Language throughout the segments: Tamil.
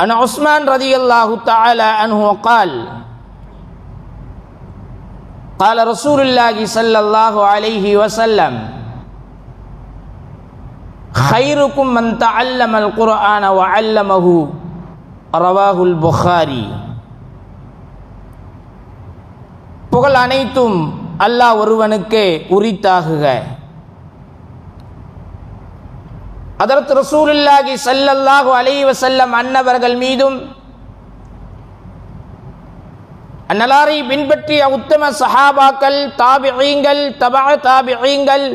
عن عثمان رضي الله تعالى عنه قال قال رسول الله صلى الله عليه وسلم خيركم من تعلم القرآن وعلمه رواه البخاري. புகழ் அனைத்தும் அல்லாஹ் ஒருவனுக்கே உரித்தாகுக. ஹதரத் ரசூலுல்லாஹி ஸல்லல்லாஹு அலைஹி வஸல்லம் அன்னவர்கள் மீதும் அன்னலாரை பின்பற்றிய உத்தம சஹாபாக்கள், தாபிஈங்கள், தபஅ தாபிஈங்கள்,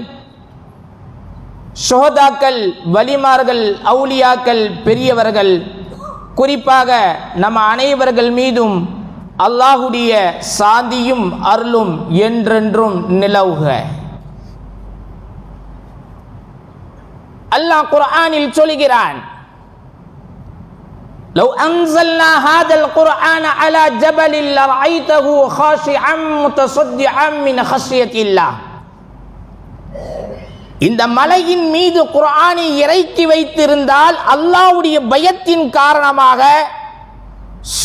ஷுஹதாக்கள், வலிமார்கள், அவுலியாக்கள், பெரியவர்கள், குறிப்பாக நம் அனைவர்கள் மீதும் அல்லாஹுடைய சாந்தியும் அருளும் என்றென்றும் நிலவுக. அல்லாஹ் குர்ஆனில் சொல்கிறான், لو أنزلنا هذا القرآن على جبل لرأيته خاشعا متصدعا من خشية الله. இந்த மலையின் மீது குர்ஆனை இறக்கி வைத்திருந்தால் அல்லாஹ்வுடைய பயத்தின் காரணமாக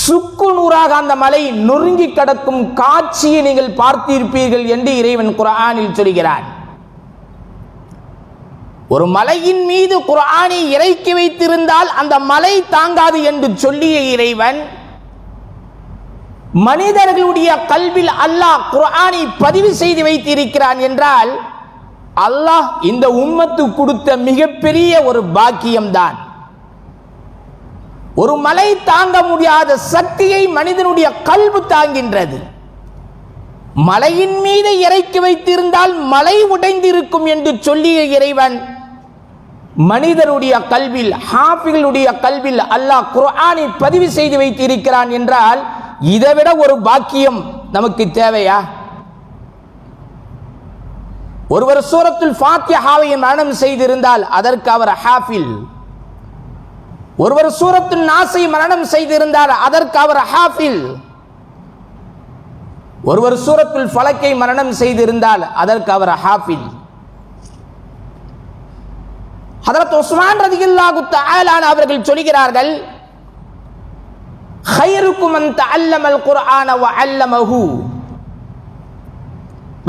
சுக்குநூறாக அந்த மலை நொறுங்கி கிடக்கும் காட்சியை நீங்கள் பார்த்திருப்பீர்கள் என்று இறைவன் குர்ஆனில் சொல்கிறான். ஒரு மலையின் மீது குர்ஆனை இறக்கி வைத்திருந்தால் அந்த மலை தாங்காது என்று சொல்லிய இறைவன் மனிதர்களுடைய கல்வில் அல்லாஹ் குர்ஆனை பதிவு செய்து வைத்திருக்கிறான் என்றால் அல்லாஹ் இந்த உம்மத்து கொடுத்த மிகப்பெரிய ஒரு பாக்கியம்தான். ஒரு மலை தாங்க முடியாத சக்தியை மனிதனுடைய கல்வு தாங்கின்றது. மலையின் மீது இறக்கி வைத்திருந்தால் மலை உடைந்திருக்கும் என்று சொல்லிய இறைவன் மனிதனுடைய கல்வில், ஹாஃபிகளுடைய கல்வில் அல்லாஹ் குர்ஆனை பதிவு செய்து வைத்திருக்கிறான் என்றால் இதைவிட ஒரு பாக்கியம் நமக்கு தேவையா? ஒருவர் சூரத்துல் ஃபாத்திஹாவை மரணம் செய்திருந்தால் அதற்கு அவர் ஹாஃபில். ஒருவர் சூரத்துல் நாஸை மரணம் செய்திருந்தால் அதற்கு அவர் ஹாஃபில். ஒருவர் சூரத்துல் ஃபலக்கை மரணம் செய்திருந்தால் அதற்கு அவர் ஹாஃபில். ஹதரத் உஸ்மான் ரலியல்லாஹு தஆலா அவர்கள் சொல்கிறார்கள், "கைருக்கும் மன் தஅல்லமல் குர்ஆன வ அல்லமஹு."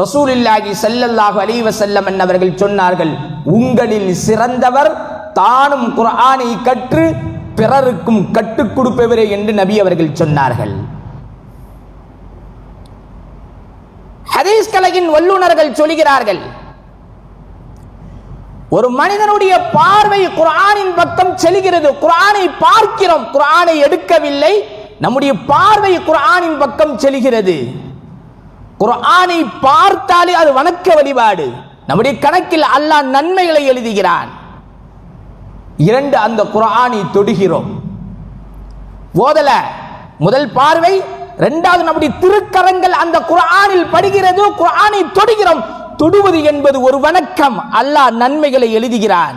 ரசூலுல்லாஹி ஸல்லல்லாஹு அலைஹி வஸல்லம் அவர்கள் சொன்னார்கள், உங்களில் சிறந்தவர் தானும் குர்ஆனை கற்று பிறருக்கும் கற்றுக் கொடுப்பவரே என்று நபி அவர்கள் சொன்னார்கள். ஹதீஸ் கலையின் வல்லுநர்கள் சொல்கிறார்கள், ஒரு மனிதனுடைய பார்வை குர்ஆனின் பக்கம் செல்கிறது. குர்ஆனை பார்க்கிறோம், குர்ஆனை எடுக்கவில்லை, நம்முடைய பார்வை குர்ஆனின் பக்கம் செல்கிறது. குர்ஆனை பார்த்தாலே அது வணக்க வழிபாடு. நம்முடைய கணக்கில் அல்லாஹ் நன்மைகளை எழுதுகிறான். இரண்டு, அந்த குர்ஆனை தொடுகிறோம். ஓதல முதல் பார்வை, இரண்டாவது நம்முடைய திருக்கரங்கள் அந்த குர்ஆனில் படுகிறது, குர்ஆனை தொடுகிறோம். தொடுவது என்பது ஒரு வணக்கம், அல்லாஹ் நன்மைகளை எழுதுகிறான்.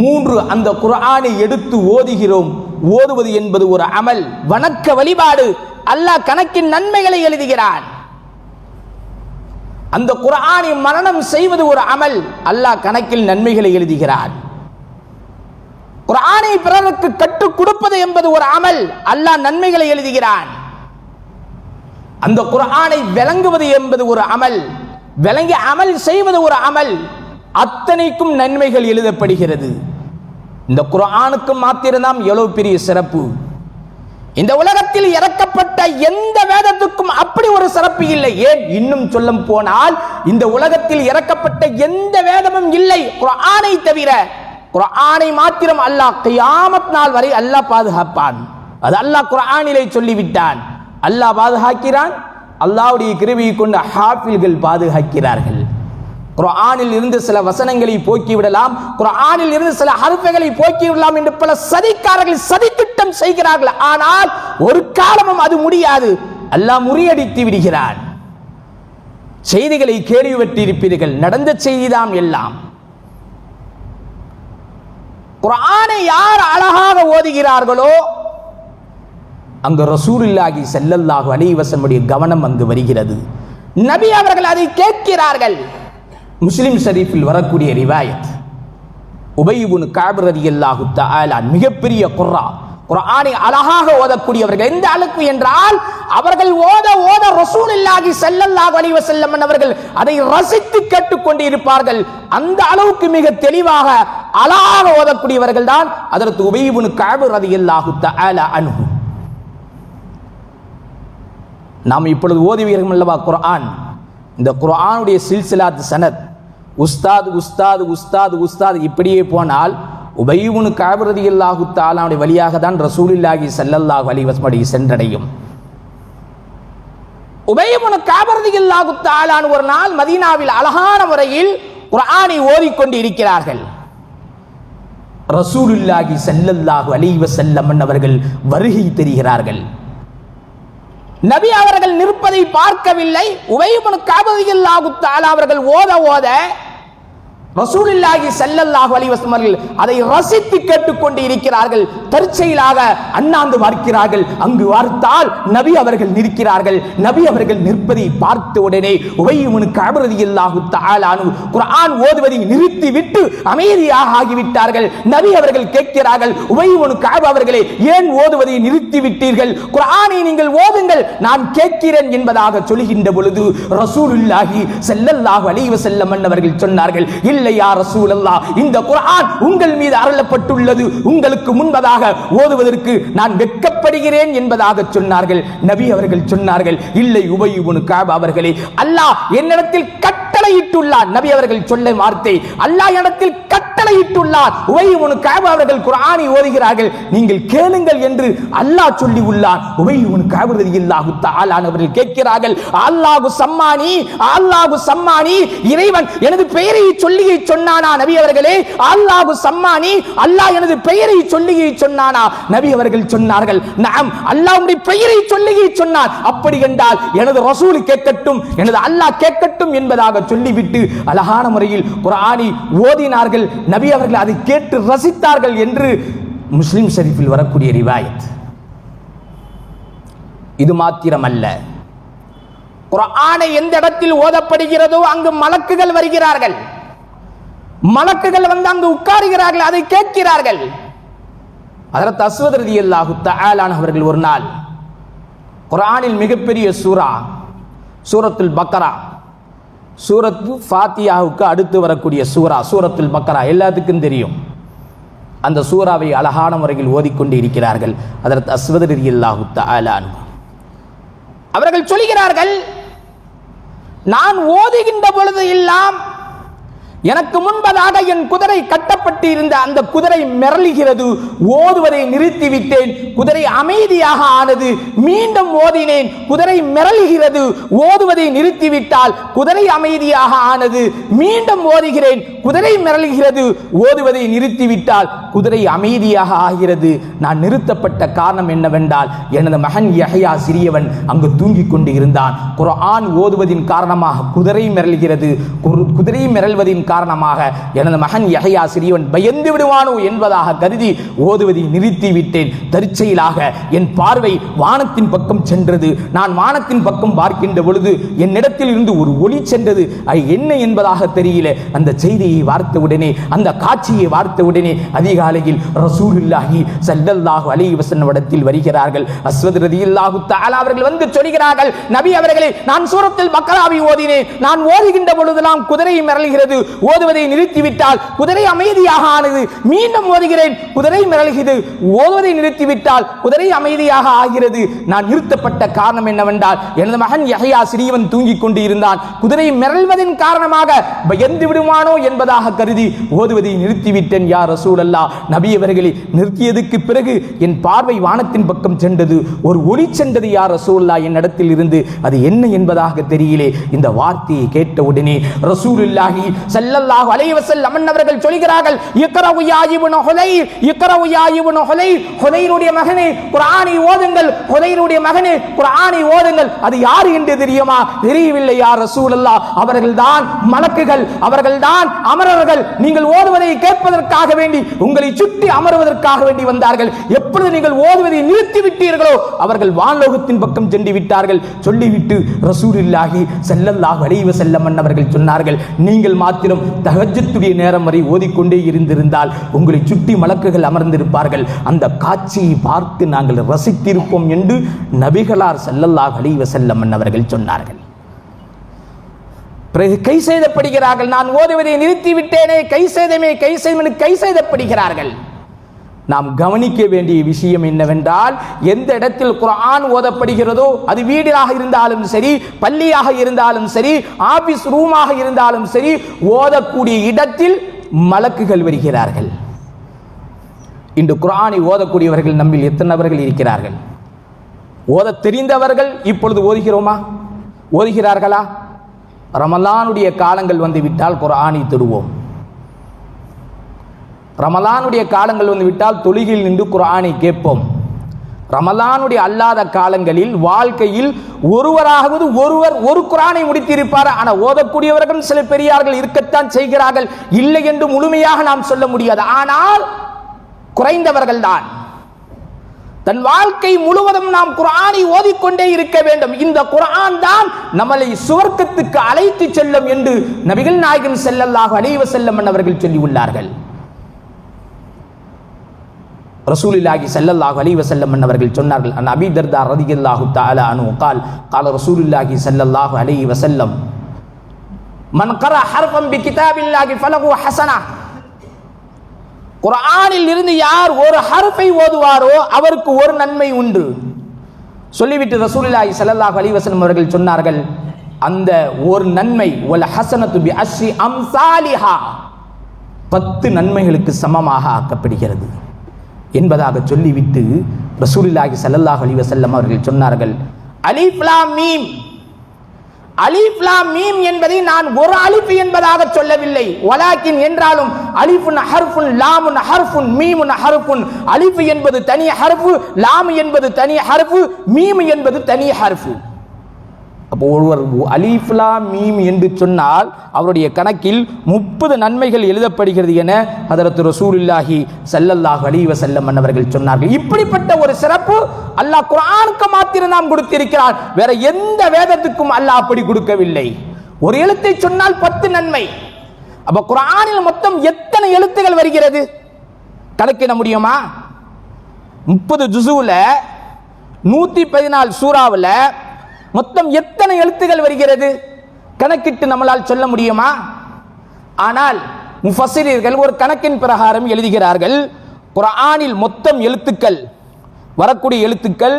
மூன்று, அந்த குர்ஆனை எடுத்து ஓதுகிறோம். ஓதுவது என்பது ஒரு அமல், வணக்க வழிபாடு, அல்லாஹ் கணக்கின் நன்மைகளை எழுதுகிறான். அந்த குர்ஆனை மரணம் செய்வது ஒரு அமல், அல்லாஹ் கணக்கில் நன்மைகளை எழுதுகிறான். குர்ஆனை பிறருக்கு கற்றுக் கொடுப்பது என்பது ஒரு அமல், அல்லாஹ் நன்மைகளை எழுதுகிறான். அந்த குர்ஆனை விளங்குவது என்பது ஒரு அமல், விளங்கி அமல் செய்வது ஒரு அமல், அத்தனைக்கும் நன்மைகள் எழுதப்படுகிறது. இந்த குர்ஆனுக்கு மாத்திரம்தான் எவ்வளவு பெரிய சிறப்பு. இந்த உலகத்தில் இறக்கப்பட்ட எந்த வேதத்துக்கும் அப்படி ஒரு சிறப்பு இல்லை. ஏன் இன்னும் சொல்ல போனால் இந்த உலகத்தில் இறக்கப்பட்ட எந்த வேதமும் இல்லை குர்ஆனை தவிர. குர்ஆனை மாத்திரம் அல்லாஹ் கியாமத் நாள் வரை அல்லாஹ் பாதுகாப்பான். அது அல்லாஹ் குர்ஆனிலே சொல்லிவிட்டான். அல்லாஹ் பாதுகாக்கிறான். அல்லாஹ்வுடைய கிருபையை கொண்டு ஹாஃபில்கள் பாதுகாக்கிறார்கள். குர்ஆனில் இருந்து சில வசனங்களை போக்கிவிடலாம், குர்ஆனில் இருந்து சில ஹர்ஃப்களை போக்கிவிடலாம் என்று பல சதிக்காரர்கள் சதித்திட்டம் செய்கிறார்கள். ஆனால் ஒரு காலமும் அது முடியாது. அல்லாஹ் முறியடித்து விடுகிறான். செய்திகளை கேள்விப்பட்டிருப்பீர்கள், நடந்த செய்திதான் எல்லாம். குர்ஆனை யார் அழகாக ஓதுகிறார்களோ அங்கு ரசூலுல்லாஹி ஸல்லல்லாஹு அலைஹி வஸல்லம் கவனம் அங்கு வருகிறது. நபி அவர்கள் அதை கேட்கிறார்கள். முஸ்லிம் ஷரீஃபில் வரக்கூடிய ரிவாயத், உபை இப்னு கஅப் ரலியல்லாஹு தஆலா மிகப்பெரிய குர்ஆனை அழகாக ஓதக்கூடியவர்கள். எந்த அளவுக்கு என்றால் அவர்கள் ஓத ஓத ரசூலுல்லாஹி ஸல்லல்லாஹு அலைஹி வஸல்லம் அவர்கள் அதை ரசித்து கேட்டுக்கொண்டு இருப்பார்கள். அந்த அளவுக்கு மிக தெளிவாக அழகாக ஓதக்கூடியவர்கள் தான் ஹஜ்ரத் உபை இப்னு கஅப் ரலியல்லாஹு தஆலா அன்ஹு. நாம் இப்பொழுது ஓதுவீர்கள் அல்லவா குர்ஆன், இந்த குர்ஆனுடைய சில்சிலாத் சனத் உஸ்தாத் உஸ்தாத் உஸ்தாத் உஸ்தாத் இப்படியே போனால் உபை இப்னு கஅப் ரலியல்லாஹு தஆலாவுடைய வழியாக தான் ரசூலுல்லாஹி ஸல்லல்லாஹு அலைஹி வஸல்லம் சென்றடையும். உபை இப்னு கஅப் ரலியல்லாஹு தஆலா ஒரு நாள் மதீனாவில் அழகான முறையில் குர்ஆனை ஓதிக்கொண்டு இருக்கிறார்கள். ரசூலுல்லாஹி ஸல்லல்லாஹு அலைஹி வஸல்லம் அவர்கள் வருகை தருகிறார்கள். நபி அவர்கள் நிற்பதை பார்க்கவில்லை. உபை இப்னு கஅப் ரலியல்லாஹு தஆலா அவர்கள் ஓத ஓத ரசூலுல்லாஹி ஸல்லல்லாஹு அலைஹி வஸல்லம் அதை ரசித்து கேட்டுக்கொண்டு இருக்கிறார்கள். தற்செயலாக அண்ணாந்து பார்க்கிறார்கள். அங்கு பார்த்தால் நபி அவர்கள் நிற்கிறார்கள். நபி அவர்கள் நிற்பதை பார்த்த உடனே உபை இப்னு கஅப் ரலியல்லாஹு தஆலா குர்ஆன் ஓதுவதை நிறுத்திவிட்டு அமைதியாக ஆகிவிட்டார்கள். நபி அவர்கள் கேட்கிறார்கள், உபை இப்னு கஅப் அவர்களே, ஏன் ஓதுவதை நிறுத்திவிட்டீர்கள்? குர்ஆனை நீங்கள் ஓதுங்கள், நான் கேட்கிறேன் என்பதாக சொல்கின்ற பொழுது ரசூலுல்லாஹி ஸல்லல்லாஹு அலைஹி வஸல்லம் அவர்கள் சொன்னார்கள், இல்லையா ரசூலல்லாஹ், இந்த குர்ஆன் உங்கள் மீது அருளப்பட்டுள்ளது, உங்களுக்கு முன்பதாக ஓதுவதற்கு நான் வெட்கப்படுகிறேன் என்பதாக சொன்னார்கள். நபி அவர்கள் சொன்னார்கள், இல்லை உபை இப்னு கஅப் அவர்களே, அல்லாஹ் என்னிடத்தில் கட்டளையிட்டுள்ளார். நபி அவர்கள் சொல்ல வார்த்தை, அல்லாஹ் என்னிடத்தில் கட்டளையிட்டுள்ளார். உபை இப்னு கஅப் அவர்கள் குர்ஆனை ஓதுகிறார்கள், நீங்கள் கேளுங்கள் என்று அல்லாஹ் சொல்லி உள்ளார். உபை இப்னு கஅப் ரலியல்லாஹு தஆலா அவர்கள் கேட்கிறார்கள், அல்லாஹு சம்மானி, அல்லாஹு சம்மானி, இறைவன் எனது பெயரை சொல்லி சொன்னானா? நபி அவர்களே, அல்லாஹு சம்மானி, அல்லாஹ் எனது பெயரை சொல்லி சொன்னானா? நபி அவர்கள் சொன்னார்கள், நஅம், அல்லாஹ்வுடைய பெயரை சொல்லி சொன்னார். அப்படி என்றால் எனது ரசூல் கேட்கட்டும், எனது அல்லாஹ் கேட்கட்டும் என்பதாக சொல்லிவிட்டு அழகான முறையில் குர்ஆனை ஓதினார்கள். நபி அவர்கள் அதை கேட்டு ரசித்தார்கள் என்று முஸ்லிம் ஷரீஃபில் வரக்கூடிய ரிவாயத். இது மாத்திரமல்ல, குர்ஆனை எந்த இடத்தில் ஓதப்படுகிறதோ அங்கு மலக்குகள் வருகிறார்கள். மலக்குகள் வந்து அங்கு உட்காருகிறார்கள், அதை கேட்கிறார்கள். ஹஜ்ரத் அஸ்வத் ரலியல்லாஹு தஆலா அவர்கள் ஒரு நாள் குர்ஆனில் மிகப்பெரிய சூரா சூரத்துல் பக்ரா, சூரத்து ஃபாத்தியாவுக்கு அடுத்து வரக்கூடிய சூரா சூரத்துல் பக்ரா எல்லாத்துக்கும் தெரியும். அந்த சூராவை அழகான முறையில் ஓதிக்கொண்டு இருக்கிறார்கள். ஹஜ்ரத் அஸ்வத் ரலியல்லாஹு தஆலா அவர்கள் சொல்கிறார்கள், நான் ஓதுகின்ற பொழுது எல்லாம் எனக்கு முன்பதாக என் குதிரை கட்டப்பட்டு இருந்த அந்த குதிரை மிரளுகிறது. ஓதுவதை நிறுத்திவிட்டேன், குதிரை அமைதியாக ஆனது. மீண்டும் ஓதினேன், குதிரை மிரளுகிறது. ஓதுவதை நிறுத்திவிட்டால் குதிரை அமைதியாக ஆனது. மீண்டும் ஓதுகிறேன், குதிரை மிரளுகிறது. ஓதுவதை நிறுத்திவிட்டால் குதிரை அமைதியாக ஆகிறது. நான் நிறுத்தப்பட்ட காரணம் என்னவென்றால், எனது மகன் யஹ்யா சிறியவன் அங்கு தூங்கிக் கொண்டு இருந்தான். குர்ஆன் ஓதுவதின் காரணமாக குதிரை மிரளுகிறது. குதிரை மிரள்வதின் காரணமாக எனது மகன் யஹ்யா சிறியவன் பயந்து விடுவானோ என்பதாக கருதி ஓதுவதை நிறுத்திவிட்டேன். தற்செயலாக என் பார்வை வானத்தின் பக்கம் சென்றது. நான் வானத்தின் பக்கம் பார்க்கின்ற பொழுது என்னிடத்தில் இருந்து ஒரு ஒளி சென்றது. அது என்ன என்பதாக தெரியல. அந்த செய்தியை வார்த்த உடனே, அந்த காட்சியை வார்த்த உடனே அதிகாலையில் ரசூலுல்லாஹி ஸல்லல்லாஹு அலைஹி வஸல்லம் இடத்தில் வருகிறார்கள். அஸ்வத் ரலியல்லாஹு தஆலா அவர்கள் வந்து சொல்கிறார்கள், நபி அவர்களே, நான் சூரத்துல் பக்ராவை ஓதினேன். நான் ஓதுகின்ற பொழுதெல்லாம் குதிரை மிரளுகிறது. ஓதுவதை நிறுத்திவிட்டால் குதிரை அமைதியாக ஆனது. மீண்டும் ஓதுகிறேன், குதிரை மிரளுகிறது. ஓதுவதை நிறுத்திவிட்டால் குதிரை அமைதியாக ஆகிறது. நான் நிறுத்தப்பட்ட காரணம் என்னவென்றால், எனது மகன் யஹ்யா சிறியவன் தூங்கிக் கொண்டு இருந்தான். குதிரை மிரள்வதன் காரணமாக பயந்து விடுவானோ என்பதாக கருதி ஓதுவதை நிறுத்திவிட்டேன் யா ரசூலல்லாஹ். நபி அவர்களை நிறுத்தியதுக்கு பிறகு என் பார்வை வானத்தின் பக்கம் சென்றது. ஒரு ஒளி சென்றது யா ரசூலுல்லாஹ் என்னிடத்தில் இருந்து. அது என்ன என்பதாக தெரியலே. இந்த வார்த்தையை கேட்ட உடனே ரசூலுல்லாஹி ஸல்லல்லாஹு அலைஹி வஸல்லம் அவர்கள் சொல்கிறார்கள், இக்ரவு யா இப்னு ஹுலைர், இக்ரவு யா இப்னு ஹுலைர், ஹுலைருடைய மகனே குர்ஆனை ஓதுங்கள், ஹுலைருடைய மகனே குர்ஆனை ஓதுங்கள். அது யார் என்று தெரியுமா? தெரியவில்லை யா ரசூலல்லாஹ். அவர்கள்தான் மலக்குகள், அவர்கள்தான் அமரர்கள். நீங்கள் ஓதுவதை கேட்பதற்காக வேண்டி, உங்களை சுற்றி அமர்வதற்காக வேண்டி வந்தார்கள். எப்பொழுது நீங்கள் ஓதுவதை நிறுத்திவிட்டீர்களோ அவர்கள் வான்லோகத்தின் பக்கம் சென்று விட்டார்கள். சொல்லிவிட்டு ரசூலுல்லாஹி ஸல்லல்லாஹு அலைஹி வஸல்லம் அவர்கள் சொன்னார்கள், நீங்கள் மாத்திரம் தஹஜ்ஜுடைய நேரம் வரை ஓதிக்கொண்டு ஓதிக்கொண்டே இருந்திருந்தால் உங்களை சுற்றி மலக்குகள் அமர்ந்திருப்பார்கள், அந்த காட்சியை பார்த்து நாங்கள் ரசித்திருப்போம் என்று நபிகளார் ஸல்லல்லாஹு அலைஹி வஸல்லம் அவர்கள் சொன்னார்கள். பிறகு கை செய்தப்படுகிறார்கள். நான் ஓதுவதை நிறுத்திவிட்டேனே, கை செய்தப்படுகிறார்கள். நாம் கவனிக்க வேண்டிய விஷயம் என்னவென்றால், எந்த இடத்தில் குர்ஆன் ஓதப்படுகிறதோ, அது வீடாக இருந்தாலும் சரி, பள்ளியாக இருந்தாலும் சரி, ஆபீஸ் ரூமாக இருந்தாலும் சரி, ஓதக்கூடிய இடத்தில் மலக்குகள் வருகிறார்கள். இன்று குர்ஆனை ஓதக்கூடியவர்கள் நம்மில் எத்தனை நபர்கள் இருக்கிறார்கள்? ஓத தெரிந்தவர்கள் இப்பொழுது ஓதுகிறார்களா? ரமலானுடைய காலங்கள் வந்துவிட்டால் குர்ஆனை தொடுவோம். ரமலானுடைய காலங்கள் வந்துவிட்டால் தொழுகையில் நின்று குர்ஆனை கேட்போம். ரமலானுடைய அல்லாத காலங்களில் வாழ்க்கையில் ஒருவராவது ஒரு குர்ஆனை முடித்திருப்பார். ஆனால் ஓதக்கூடியவர்கள் சில பெரியார்கள் இருக்கத்தான் செய்கிறார்கள், இல்லை என்று முழுமையாக நாம் சொல்ல முடியாது. ஆனால் குறைந்தவர்கள் தான். தன் வாழ்க்கை முழுவதும் நாம் குர்ஆனை ஓதிக்கொண்டே இருக்க வேண்டும். இந்த குர்ஆன் தான் நம்மளை சுவர்க்கத்துக்கு அழைத்து செல்லும் என்று நபிகள் நாயகம் ஸல்லல்லாஹு அலைஹி வஸல்லம் அவர்கள் சொல்லி உள்ளார்கள். ரசூலுல்லாஹி ஸல்லல்லாஹு அலைஹி வஸல்லம் அவர்கள் சொன்னார்கள், அன் அபீ தர்தா ரலியல்லாஹு தஆலா அன்ஹு قال قال رسول الله صلى الله عليه وسلم من قرأ حرفا بكتاب الله فله حسنه. குர்ஆனில் இருந்து யார் ஒரு ஹர்ஃபை ஓதுவாரோ அவருக்கு ஒரு நன்மை உண்டு. சொல்லிவிட்டு ரசூலுல்லாஹி ஸல்லல்லாஹு அலைஹி வஸல்லம் அவர்கள் சொன்னார்கள், அந்த ஒரு நன்மை வல் ஹஸனத்து பி அஷ்ரி அம்சாலிஹா, 10 நன்மைகளுக்கு சமமாக ஆக்கப்படுகிறது என்பதாக சொல்லிவிட்டு ரசூலுல்லாஹி ஸல்லல்லாஹு அலைஹி வஸல்லம் அவர்கள் சொன்னார்கள், அலிஃப் லாம் மீம். அலிஃப் லாம் மீம் என்பதை நான் ஒரு அலிஃப் என்பதாக சொல்லவில்லை, வலாக்கின் என்றாலும் அலிஃபுன் ஹர்ஃபுன் லாமுன் ஹர்ஃபுன் மீமுன் ஹர்ஃபுன். அலிஃப் என்பது தனி ஹர்ஃபு, லாம் என்பது தனி ஹர்ஃபு, மீம் என்பது தனி ஹர்ஃபு. அப்போ ஒருவர் அலிஃப் லாம் மீம் என்று சொன்னால் அவருடைய கணக்கில் 30 நன்மைகள் எழுதப்படுகிறது என ஹதரத் ரசூலுல்லாஹி ஸல்லல்லாஹு அலைஹி வஸல்லம் அவர்கள் சொன்னார்கள். இப்படிப்பட்ட ஒரு சிறப்பு அல்லாஹ் குர்ஆனுக்கு மாத்திரம் நாம் கொடுத்திருக்கிறான். வேற எந்த வேதத்துக்கும் அல்லாஹ் அப்படி கொடுக்கவில்லை. ஒரு எழுத்தை சொன்னால் 10 நன்மை. அப்ப குர்ஆனில் மொத்தம் எத்தனை எழுத்துகள் வருகிறது கணக்கிட முடியுமா? 30 ஜுஸுல 114 சூறாவில் மொத்தம் எத்தனை எழுத்துகள் வருகிறது கணக்கிட்டு நம்மளால் சொல்ல முடியுமா? ஆனால் முஃபஸ்ஸிரீர்கள் ஒரு கணக்கின் பிரகாரம் எழுதுகிறார்கள், குர்ஆனில் மொத்தம் எழுத்துக்கள் வரக்கூடிய எழுத்துக்கள்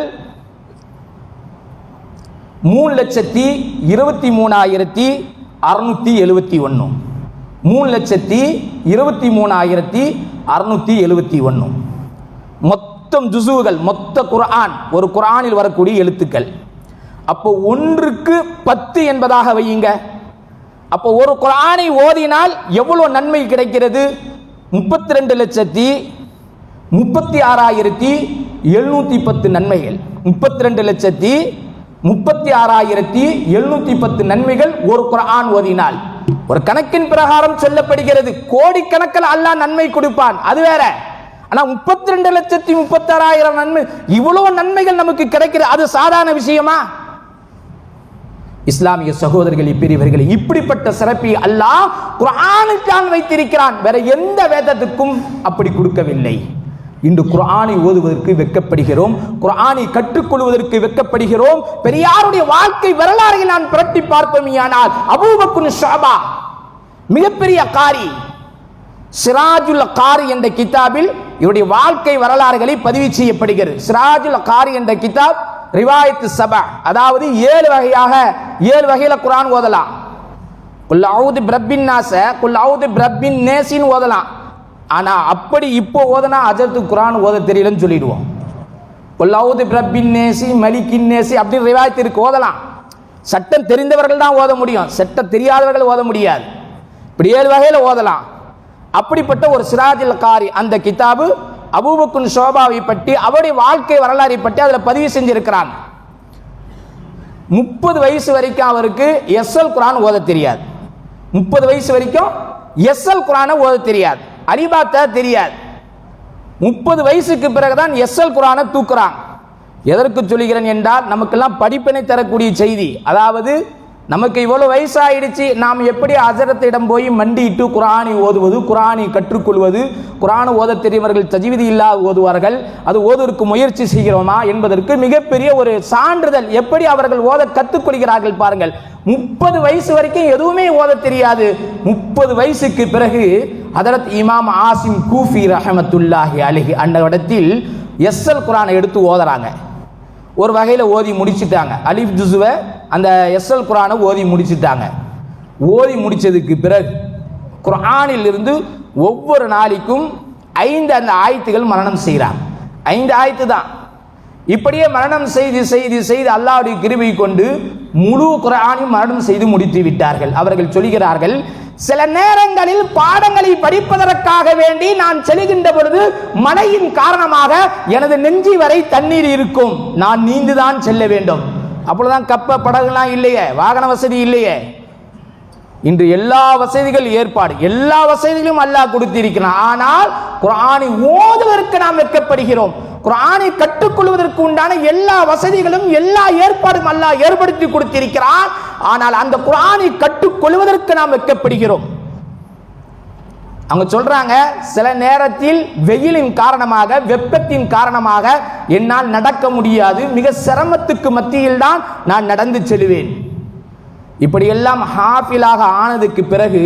3,23,671. 3,23,671 மொத்தம் ஜுஸுகள், மொத்த குர்ஆன், ஒரு குர்ஆனில் வரக்கூடிய எழுத்துக்கள். அப்போ ஒன்றுக்கு 10 என்பதாக வையுங்க. அப்போ ஒரு குர்ஆனை ஓதினால் எவ்வளவு நன்மை கிடைக்கிறது? 32,36,710 நன்மைகள். 32,36,710 நன்மைகள் ஒரு குர்ஆன் ஓதினால். ஒரு கணக்கின் பிரகாரம் சொல்லப்படுகிறது, கோடிக்கணக்கில் அல்லாஹ் நன்மை கொடுப்பான், அது வேற. ஆனா 32,36,000 நன்மை, இவ்வளவு நன்மைகள் நமக்கு கிடைக்கிறது, அது சாதாரண விஷயமா? இஸ்லாமிய சகோதரர்களே, பெரியவர்களே, இப்படிப்பட்ட சிறப்பை அல்லாஹ் குர்ஆனுக்கு வைத்திருக்கிறான். வேற எந்த வேதத்துக்கும் அப்படி கொடுக்கவில்லை. இன்று குர்ஆனை ஓதுவதற்கு வெட்கப்படுகிறோம், குர்ஆனை கற்றுக்கொள்வதற்கு வெட்கப்படுகிறோம். பெரியாருடைய வாழ்க்கை வரலாறை நான் புரட்டி பார்ப்போமேயானால், அபூபக்கர் ஷஅபா மிகப்பெரிய காரி, சிராஜுல் காரி என்ற கிதாபில் இவருடைய வாழ்க்கை வரலாறுகளை பதிவு செய்யப்படுகிறது. சிராஜுல் காரி என்ற கிதாப் ரிவாயத் சபா, அதாவது 7 வகையில குர்ஆன் ஓதலாம். குல் அஊது பிரப்பின் நாஸ, குல் அஊது பிரப்பின் நேஸின் ஓதலாம். ஆனா அப்படி இப்போ ஓதனா அஜத்து குர்ஆன் ஓத தெரியலன்னு சொல்லிடுவோம். குல் அஊது பிரப்பின் நேஸி மலிக்கின் நேஸி அப்படி ரிவாயத் இருக்கு, ஓதலாம். சட்டம் தெரிந்தவர்கள் தான் ஓத முடியும், சட்டம் தெரியாதவர்கள் ஓத முடியாது. இப்படி 7 வகையில ஓதலாம். அப்படிப்பட்ட ஒரு சிராஜுல் காரி அந்த கிதாபு அபூபக்கர் ஷஅபாவை பற்றி, அவருடைய வாழ்க்கை வரலாறை பற்றி அதில் பதிவு செஞ்சிருக்கிறான். 30 வயசு வரைக்கும் அவருக்கு எஸ்எல் குர்ஆன் ஓத தெரியாது. 30 வயசு வரைக்கும் எஸ்எல் குர்ஆனை ஓத தெரியாது, அலிபாத்தா தெரியாது. 30 வயசுக்கு பிறகுதான் எஸ்எல் குர்ஆனை தூக்குறான். எதற்கு சொல்கிறேன் என்றால், நமக்கெல்லாம் படிப்பினை தரக்கூடிய செய்தி. அதாவது நமக்கு இவ்வளவு வயசாயிடுச்சு, நாம் எப்படி ஹஜரத்திடம் போய் மண்டிட்டு குர்ஆனை ஓதுவது, குர்ஆனை கற்றுக்கொள்வது, குர்ஆன் ஓத தெரியவர்கள் தஜ்வீது இல்லாத ஓதுவார்கள், அது ஓதுவதற்கு முயற்சி செய்கிறோமா என்பதற்கு மிகப்பெரிய ஒரு சான்றிதழ் எப்படி அவர்கள் ஓத கற்றுக்கொள்கிறார்கள் பாருங்கள். 30 வயசு வரைக்கும் எதுவுமே ஓத தெரியாது. 30 வயசுக்கு பிறகு ஹஜரத் இமாம் ஆசிம் கூஃபி ரஹமத்துல்லாஹி அலைஹி அந்த இடத்தில் எஸ்எல் குர்ஆனை எடுத்து ஓதுறாங்க. ஒரு வகையில் ஓதி முடிச்சுட்டாங்க. அலிஃப் ஜுஸுவை அந்த எஸ்எல் குர்ஆனை ஓதி முடிச்சுட்டாங்க. ஓதி முடிச்சதுக்கு பிறகு குர்ஆனில் இருந்து ஒவ்வொரு நாளைக்கும் 5 அந்த ஆயத்துகள் மரணம் செய்கிறாங்க. 5 ஆயத்து தான். இப்படியே மரணம் செய்து செய்து செய்து அல்லாஹ்வுடைய கிருபை கொண்டு முழு குர்ஆனையும் மரணம் செய்து முடித்து விட்டார்கள். அவர்கள் சொல்கிறார்கள், சில நேரங்களில் பாடங்களை படிப்பதற்காக வேண்டி நான் செல்கின்ற பொழுது மழையின் காரணமாக எனது நெஞ்சி வரை தண்ணீர் இருக்கும், நான் நீந்துதான் செல்ல வேண்டும். அப்பொழுதுதான் கப்ப படகுலாம் இல்லையே, வாகன வசதி இல்லையே. இன்று எல்லா வசதிகள் ஏற்பாடு, எல்லா வசதிகளும் அல்லாஹ் கொடுத்திருக்கிறான். ஆனால் குர்ஆனை ஓதுவதற்கு நாம் வெட்கப்படுகிறோம். குர்ஆனை கற்றுக்கொள்வதற்கு உண்டான எல்லா வசதிகளும் எல்லா ஏற்பாடும் அல்லாஹ் ஏற்படுத்தி கொடுத்திருக்கிறான். ஆனால் அந்த குர்ஆனை கற்றுக்கொள்வதற்கு நாம் வெட்கப்படுகிறோம். அவங்க சொல்றாங்க, சில நேரத்தில் வெயிலின் காரணமாக, வெப்பத்தின் காரணமாக என்னால் நடக்க முடியாது, மிக சிரமத்துக்கு மத்தியில் தான் நான் நடந்து செல்வேன். இப்படியெல்லாம் ஹாஃபிலாக ஆனதுக்கு பிறகு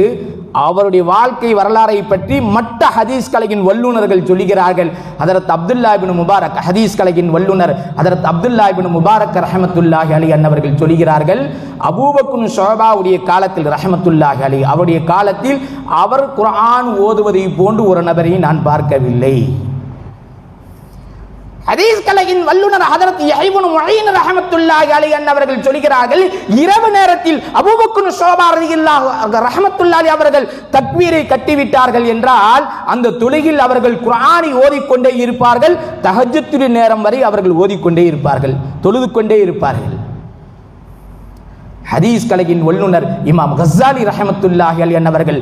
அவருடைய வாழ்க்கை வரலாறை பற்றி மற்ற ஹதீஸ் கலையின் வல்லுநர்கள் சொல்லுகிறார்கள். ஹதரத் அப்துல்லா இப்னு முபாரக், ஹதீஸ் கலையின் வல்லுநர் ஹதரத் அப்துல்லா இப்னு முபாரக் ரஹமத்துல்லாஹி அலைஹி அவர்கள் சொல்லுகிறார்கள், அபூபக்கர் ஷுஅபாவுடைய காலத்தில் ரஹமத்துல்லாஹி அலைஹி அவருடைய காலத்தில் அவர் குர்ஆன் ஓதுவதை போன்று ஒரு நபரை நான் பார்க்கவில்லை. ஹதீஸ் கலையின் வல்லுநர் ஹதரத் யஹ்யா இப்னு முஈன் ரஹமத்துல்லாஹி அலைஹி அவர்கள் சொல்கிறார்கள், இரவு நேரத்தில் அபூபக்கர் ஷுஅபா ரலியல்லாஹு ரஹமத்துல்லாஹி அவர்கள் தக்பீரை கட்டிவிட்டார்கள் என்றால் அந்த தொழுகையில் அவர்கள் குர்ஆனை ஓதிக்கொண்டே இருப்பார்கள். தஹஜ்ஜுத் நேரம் வரை அவர்கள் ஓதிக்கொண்டே இருப்பார்கள், தொழுது கொண்டே இருப்பார்கள். ஹதீஸ் கலையின் வல்லுநர் இமாம் கஸ்ஸாலி ரஹமத்துல்லாஹி அலைஹி அவர்கள்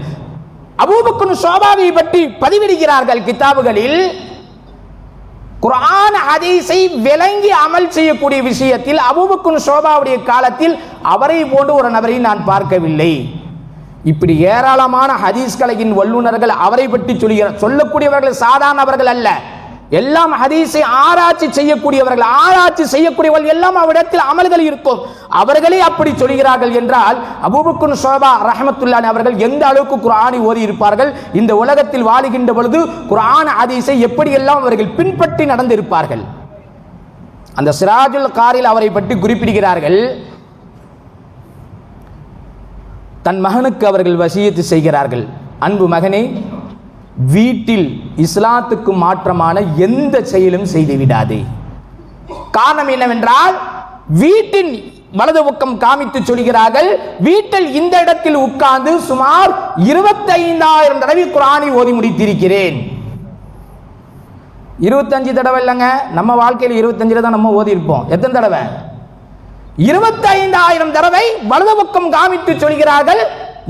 அபூபக்கர் ஷுஅபாவை பற்றி பதிவிடுகிறார்கள் கிதாபுகளில். குர்ஆன் ஹதீஸை விளங்கி அமல் செய்யக்கூடிய விஷயத்தில் அபூபக்கர் ஷுஅபாவுடைய காலத்தில் அவரை போன்ற ஒரு நபரை நான் பார்க்கவில்லை. இப்படி ஏராளமான ஹதீஸ் கலையின் வல்லுநர்கள் அவரை பற்றி சொல்லக்கூடியவர்கள் சாதாரணவர்கள் அல்ல, எல்லாம் ஹதீஸை ஆராய்ச்சி செய்யக்கூடியவர்கள். ஆராய்ச்சி செய்யக்கூடியவர்கள் எல்லாம் அவரிடத்தில் அமல்கள் இருக்கும். அவர்களே அப்படி சொல்கிறார்கள் என்றால் அபூபக்கர் ஷுஅபா ரஹமத்துல்லாஹி அவர்கள் எந்த அளவுக்கு குர்ஆனை ஓதி இருப்பார்கள், இந்த உலகத்தில் வாழுகின்ற பொழுது குர்ஆன் ஹதீஸை எப்படியெல்லாம் அவர்கள் பின்பற்றி நடந்திருப்பார்கள். அந்த சிராஜுல் காரில் அவரை பற்றி குறிப்பிடுகிறார்கள். தன் மகனுக்கு அவர்கள் வசியத்து செய்கிறார்கள், அன்பு மகனே, வீட்டில் இஸ்லாத்துக்கு மாற்றமான எந்த செயலும் செய்து விடாதே. காரணம் என்னவென்றால், வீட்டின் வலது பக்கம் காமித்து சொல்கிறார்கள், வீட்டில் இந்த இடத்தில் உட்கார்ந்து சுமார் 25,000 தடவை குர்ஆனை ஓதி முடித்திருக்கிறேன். 25 தடவை இல்லைங்க, நம்ம வாழ்க்கையில் 25 தான் நம்ம ஓதி இருப்போம். எத்தனை தடவை? 25,000 தடவை வலது பக்கம் காமித்து சொல்கிறார்கள்.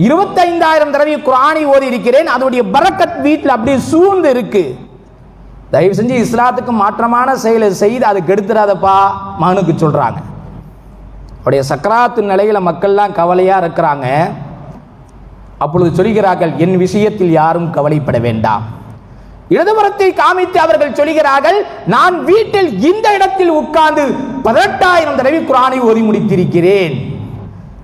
25,000 தடவை குர்ஆனை ஓதி இருக்கிறேன். அதனுடைய பரக்கத் வீட்டில் அப்படியே சூழ்ந்து இருக்கு. தயவு செஞ்சு இஸ்லாத்துக்கு மாற்றமான செயலை செய்து அது கெடுத்துறாதப்பா மகனுக்கு சொல்றாங்க. அவருடைய சக்கராத்து நிலையில மக்கள்லாம் கவலையா இருக்கிறாங்க. அப்பொழுது சொல்கிறார்கள், என் விஷயத்தில் யாரும் கவலைப்பட வேண்டாம். இடதுபுறத்தை காமித்து அவர்கள் சொல்கிறார்கள், நான் வீட்டில் இந்த இடத்தில் உட்கார்ந்து 18,000 தடவை குர்ஆனை ஓதி முடித்திருக்கிறேன்.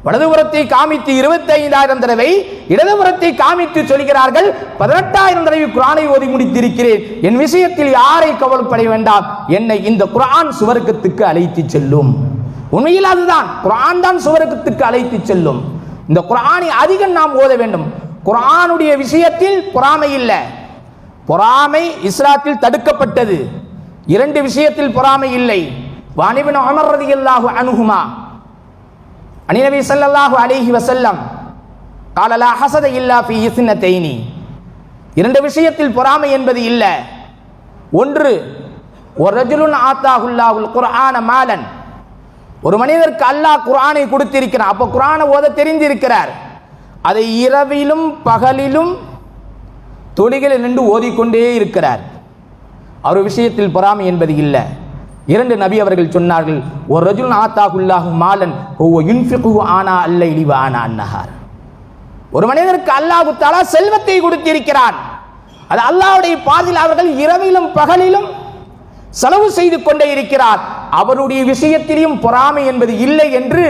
வலதுபுறத்தை காமித்து 25,000 தடவை, இடதுபுறத்தை காமித்து சொல்கிறார்கள் 18,000 தடவை குர்ஆனை ஓதி முடித்திருக்கிறேன். என் விஷயத்தில் யாரை கவலைப்பட வேண்டாம், என்னை இந்த குர்ஆன் சுவர்க்கத்துக்கு அழைத்து செல்லும். உண்மையில் அதுதான், குர்ஆன் தான் சுவர்க்கத்துக்கு அழைத்து செல்லும். இந்த குர்ஆனை அதிகம் நாம் ஓத வேண்டும். குர்ஆனுடைய விஷயத்தில் பொறாமை இல்லை. பொறாமை இஸ்லாத்தில் தடுக்கப்பட்டது. 2 விஷயத்தில் பொறாமை இல்லை. வஅன் இப்னு உமர் ரலியல்லாஹு அன்ஹுமா அன் நபி ஸல்லல்லாஹு அலைஹி வஸல்லம் قال لا حسد الا في اثنتين. 2 விஷயத்தில் பொறாமை என்பது இல்லை. ஒன்று, வரஜுலுன் ஆத்தாஹுல்லாஹுல் குர்ஆன மாலன், ஒரு மனிதருக்கு அல்லாஹ் குர்ஆனை கொடுத்திருக்கிறார். அப்ப குர்ஆனை ஓத தெரிந்திருக்கிறார். அதை இரவிலும் பகலிலும் தொழுகையில் நின்று ஓதிக்கொண்டே இருக்கிறார். அவர் விஷயத்தில் பொறாமை என்பது இல்லை. 2 நபி அவர்கள் சொன்னார்கள், ஒரு ரஜுல் ஆத்தாகுல்லாஹு மாலன் ஹுவ யுன்ஃபிகுஹு ஆனா அல்லைலி வ ஆனா அன்னஹார். ஒரு மனிதருக்கு அல்லாஹ் தஆலா செல்வத்தை கொடுத்திருக்கிறான், அது அல்லாஹ்வுடைய பாதையில் அவர்கள் இரவிலும் பகலிலும் செலவு செய்து கொண்டே இருக்கிறார், அவருடைய விஷயத்திலும் பொறாமை என்பது இல்லை என்று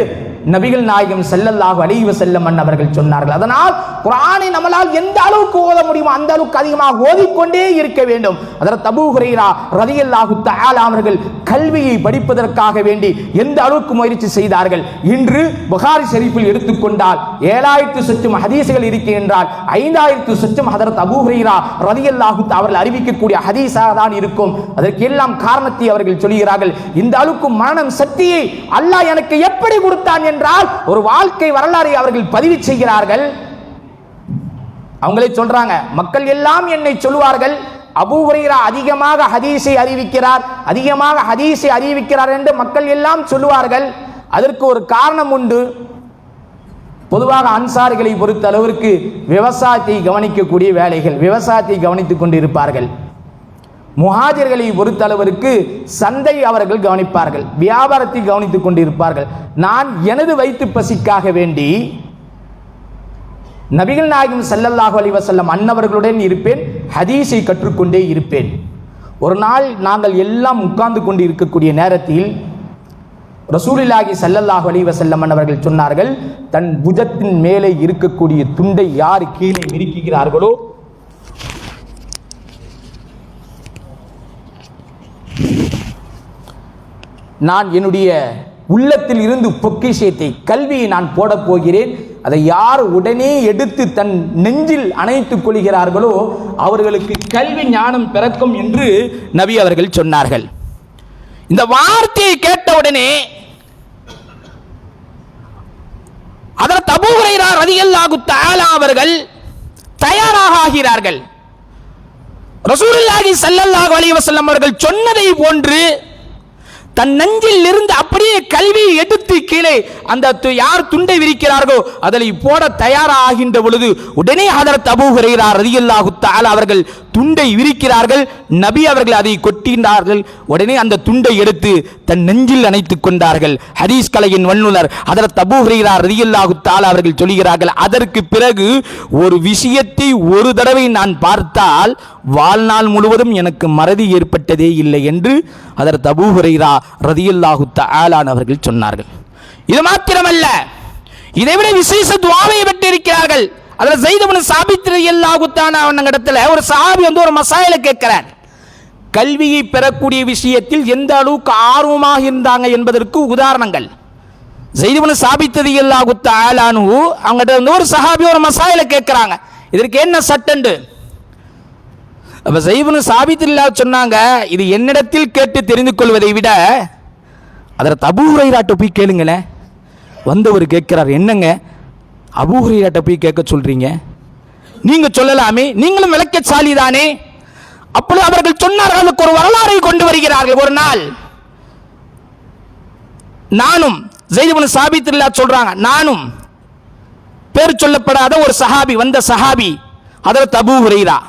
நபிகள் நாயகம் ஸல்லல்லாஹு அலைஹி வஸல்லம் அவர்கள் சொன்னார்கள். அதனால் குர்ஆனை நம்மால் எந்த அளவுக்கு ஓத முடியுமோ அந்த அளவுக்கு அதிகமாக ஓதிக்கொண்டே இருக்க வேண்டும். ஹஜ்ரத் அபூ ஹுரைரா ரலியல்லாஹு தஆலா அவர்கள் கல்வியை படிப்பதற்காக வேண்டி எந்த அளவுக்கு முயற்சி செய்தார்கள். இன்று புகாரி ஷரீஃபில் எடுத்துக்கொண்டால் 7000 சொச்சம் ஹதீஸ்கள் இருக்கின்றால் 5000 சொச்சம் ஹஜ்ரத் அபூ ஹுரைரா ரலியல்லாஹு அவர்கள் அறிவிக்கக்கூடிய ஹதீஸாக தான் இருக்கும். அதற்கு எல்லாம் காரணத்தை அவர்கள் சொல்கிறார்கள். இந்த அளவுக்கு மரணம் சக்தியை அல்லாஹ் எனக்கு எப்படி கொடுத்தான் என்றால் ஒரு வாழ்க்கை வரலாறை அவர்கள் பதிவு செய்கிறார்கள். அவங்களே சொல்றாங்க, மக்கள் எல்லாம் என்னை சொல்வார்கள், அபூ ஹுரைரா அதிகமாக ஹதீஸை அறிவிக்கிறார் என்று மக்கள் எல்லாம் சொல்லுவார்கள். அதற்கு ஒரு காரணம் உண்டு. பொதுவாக அன்சாரிகளை பொறுத்த அளவிற்கு விவசாயத்தை கவனிக்கக்கூடிய வேலைகள், விவசாயத்தை கவனித்துக் கொண்டிருப்பார்கள். முஹாஜிர்களை பொறுத்த அளவிற்கு சந்தை அவர்கள் கவனிப்பார்கள், வியாபாரத்தை கவனித்துக் கொண்டிருப்பார்கள். நான் எனது வயிற்று பசிக்காக வேண்டி நபிகள் நாயகம் ஸல்லல்லாஹு அலைஹி வஸல்லம் அன்னவர்களுடன் இருப்பேன், ஹதீஸை கற்றுக்கொண்டே இருப்பேன். ஒரு நாள் நாங்கள் எல்லாம் உட்கார்ந்து கொண்டு இருக்கக்கூடிய நேரத்தில் ரசூலுல்லாஹி ஸல்லல்லாஹு அலைஹி வஸல்லம் அவர்கள் சொன்னார்கள், தன் புஜத்தின் மேலே இருக்கக்கூடிய துண்டை யார் கீழே விரிக்கிறார்களோ நான் என்னுடைய உள்ளத்தில் இருந்து பொக்கிஷத்தை கல்வியை நான் போடப் போகிறேன், அதை யார் உடனே எடுத்து தன் நெஞ்சில் அணைத்துக் கொள்கிறார்களோ அவர்களுக்கு கல்வி ஞானம் பிறக்கும் என்று நபி அவர்கள் சொன்னார்கள். இந்த வார்த்தையை கேட்டவுடனே ஹஜ்ரத் அபூ ஹுரைரா ரலியல்லாஹு தஆலா அவர்கள் தயாராக ஆகிறார்கள். ரசூலுல்லாஹி ஸல்லல்லாஹு அலைஹி வஸல்லம் அவர்கள் சொன்னதை போன்று தன் நெஞ்சில் இருந்து அப்படியே கல்வியை எடுத்து கீழே அந்த யார் துண்டை விரிக்கிறார்களோ அதில் போட தயாராகின்ற பொழுது உடனே ஹஜ்ரத் அபூ ஹுரைரா ரலியல்லாஹு தஆலா அவர்கள் துண்டை விரிக்கிறார்கள். நபி அவர்கள் அதை கொட்டினார்கள். உடனே அந்த துண்டை எடுத்து தன் நெஞ்சில் அணைத்துக் கொண்டார்கள். ஹதீஸ் கலையின் வல்லுனர் ஹஜ்ரத் அபூ ஹுரைரா ரலியல்லாஹு தஆலா அவர்கள் சொல்கிறார்கள், அதற்கு பிறகு ஒரு விஷயத்தை ஒரு தடவை நான் பார்த்தால் வாழ்நாள் முழுவதும் எனக்கு மறதி ஏற்பட்டதே இல்லை என்று ஹஜ்ரத் அபூ ஹுரைரா ரலியல்லாஹு தஆலா அவர்கள் சொன்னார்கள். இது மாத்திரமல்ல, இதைவிட விசேஷ துஆவை பெற்றிருக்கிறார்கள். அதில் ஸைத் இப்னு சாபித் ரலியல்லாஹு தஆலா அவங்களிடத்தில் ஒரு சஹாபி ஒரு மசாயிலை கேட்கிறார். கல்வியை பெறக்கூடிய விஷயத்தில் எந்த அளவுக்கு ஆர்வமாக இருந்தாங்க என்பதற்கு உதாரணங்கள். ஸைத் இப்னு சாபித் ரலியல்லாஹு தஆலா அவங்ககிட்ட ஒரு சஹாபி ஒரு மசாயிலை கேட்கிறாங்க, இதற்கு என்ன சட்டண்டு? அப்ப ஸைத் இப்னு சாபித் ரலியல்லாஹு சொன்னாங்க, இது என்னிடத்தில் கேட்டு தெரிந்து கொள்வதை விட ஹஜ்ரத் அபூ ஹுரைராட்ட போய் கேளுங்களேன். வந்தவர் கேட்கிறார், என்னங்க அபூ ஹுரைராட்ட போய் கேட்க சொல்றீங்க? நீங்க சொல்லலாமே, நீங்களும் விளக்கசாலி தானே. அப்பொழுது அவர்கள் சொன்னார்கள், அதுக்கு ஒரு வரலாறை கொண்டு வருகிறார்கள். ஒரு நாள் நானும் ஸைத் இப்னு சாபித் ரலியல்லாஹு சொல்றாங்க, நானும் பேர் சொல்லப்படாத ஒரு சஹாபி, வந்த சஹாபி ஹஜ்ரத் அபூ ஹுரைரா,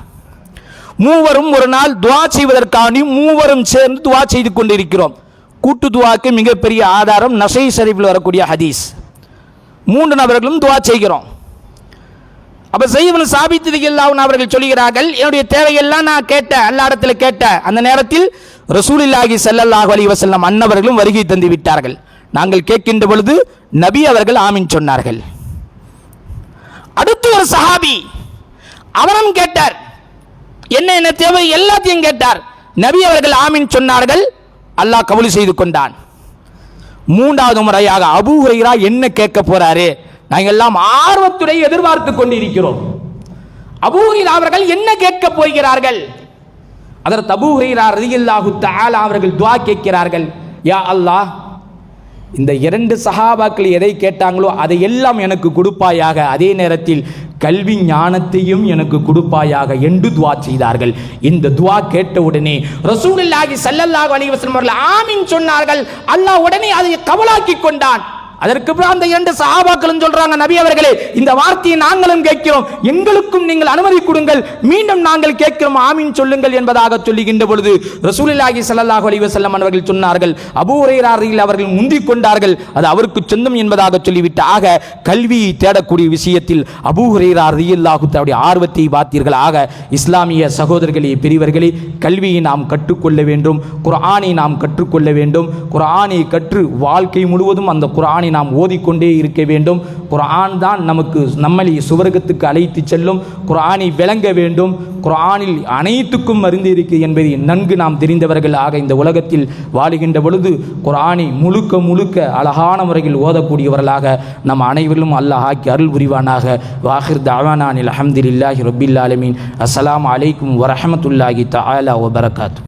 மூவரும் ஒரு நாள் துஆ செய்வதற்காக மூவரும் சேர்ந்து துஆ செய்து கொண்டிருக்கிறோம். கூட்டு துஆக்கு மிகப்பெரிய ஆதாரம் நஸீ ஷரீஃபில் வரக்கூடிய ஹதீஸ். 3 நபர்களும் துஆ செய்கிறோம். அப்ப ஸைத் இப்னு சாபித் ரலியல்லாஹு அன்ஹு அவர்கள் சொல்கிறார்கள், என்னுடைய தேவையெல்லாம் நான் கேட்டேன், அல்லாஹ்விடத்தில் கேட்டேன். அந்த நேரத்தில் ரசூலுல்லாஹி ஸல்லல்லாஹு அலைஹி வஸல்லம் அன்னவர்களும் வருகை தந்து விட்டார்கள். நாங்கள் கேட்கின்ற பொழுது நபி அவர்கள் ஆமீன் சொன்னார்கள். அடுத்து ஒரு சஹாபி அவரும் கேட்டார், என்ன என்ன தேவை எல்லாத்தையும் கேட்டார். நபி அவர்கள் ஆமீன் சொன்னார்கள், அல்லாஹ் கபூல் செய்து கொண்டான். 3வது முறையாக அபூ ஹுரைரா என்ன கேட்க போறாரு, நாங்கள் எல்லாம் ஆர்வத்துடன் எதிர்பார்த்து கொண்டிருக்கிறோம். அபூ ஹுரைரா அவர்கள் என்ன கேட்க போகிறார்கள்? ஹஜ்ரத் அபூ ஹுரைரா ரலியல்லாஹு தஆலா அவர்கள் துஆ கேட்கிறார்கள், யா அல்லாஹ், இந்த 2 சஹாபாக்கள் எதை கேட்டாங்களோ அதை எல்லாம் எனக்கு கொடுப்பாயாக, அதே நேரத்தில் கல்வி ஞானத்தையும் எனக்கு கொடுப்பாயாக என்று துஆ செய்தார்கள். இந்த துஆ கேட்டவுடனே ரசூலுல்லாஹி ஸல்லல்லாஹு அலைஹி வஸல்லம் அவர்கள் ஆமீன் சொன்னார்கள். அல்லாஹ் உடனே அதை கபூலாக்கி கொண்டான். அதற்கு பிறகு அந்த 2 சஹாபாக்களும் சொல்றாங்க, நபி அவர்களே, இந்த வார்த்தையை நாங்களும் கேட்கிறோம், எங்களுக்கும் நீங்கள் அனுமதி கொடுங்கள், மீண்டும் நாங்கள் கேட்கிறோம், ஆமீன் சொல்லுங்கள் என்பதாக சொல்லுகின்ற பொழுது ரசூலுல்லாஹி ஸல்லல்லாஹு அலைஹி வஸல்லம் அவர்கள் சொன்னார்கள், அபூ ஹுரைரா அவர்கள் முந்திக் கொண்டார்கள், அது அவருக்கு சொந்தம் என்பதாக சொல்லிவிட்டு, ஆக கல்வியை தேடக்கூடிய விஷயத்தில் அபூ ஹுரைரா ரலியல்லாஹு தஆலா ஆர்வத்தை பார்த்தீர்கள். ஆக இஸ்லாமிய சகோதரர்களே, பெரியவர்களே, கல்வியை நாம் கற்றுக்கொள்ள வேண்டும், குர்ஆனை நாம் கற்றுக்கொள்ள வேண்டும். குர்ஆனை கற்று வாழ்க்கை முழுவதும் அந்த குர்ஆனை நாம் ஓதிக்கொண்டே இருக்க வேண்டும். குர்ஆன் தான் நம்மை சுவர்க்கத்துக்கு அழைத்து செல்லும். குர்ஆனை விளங்க வேண்டும். குர்ஆனில் அனைத்துக்கும் மருந்து இருக்கு என்பதை நன்கு நாம் தெரிந்தவர்கள். ஆக இந்த உலகத்தில் வாழுகின்ற பொழுது குர்ஆனை முழுக்க அழகான முறையில் ஓதக்கூடியவர்களாக நம் அனைவரும் அல்லாஹ் ஆக்கி அருள் புரிவானாக. வாஹிர் தஅவானா அல்ஹம்துலில்லாஹி ரப்பில் ஆலமீன். அஸ்ஸலாமு அலைக்கும் வரஹ்மத்துல்லாஹி தஆலா வபரகாத்துஹு.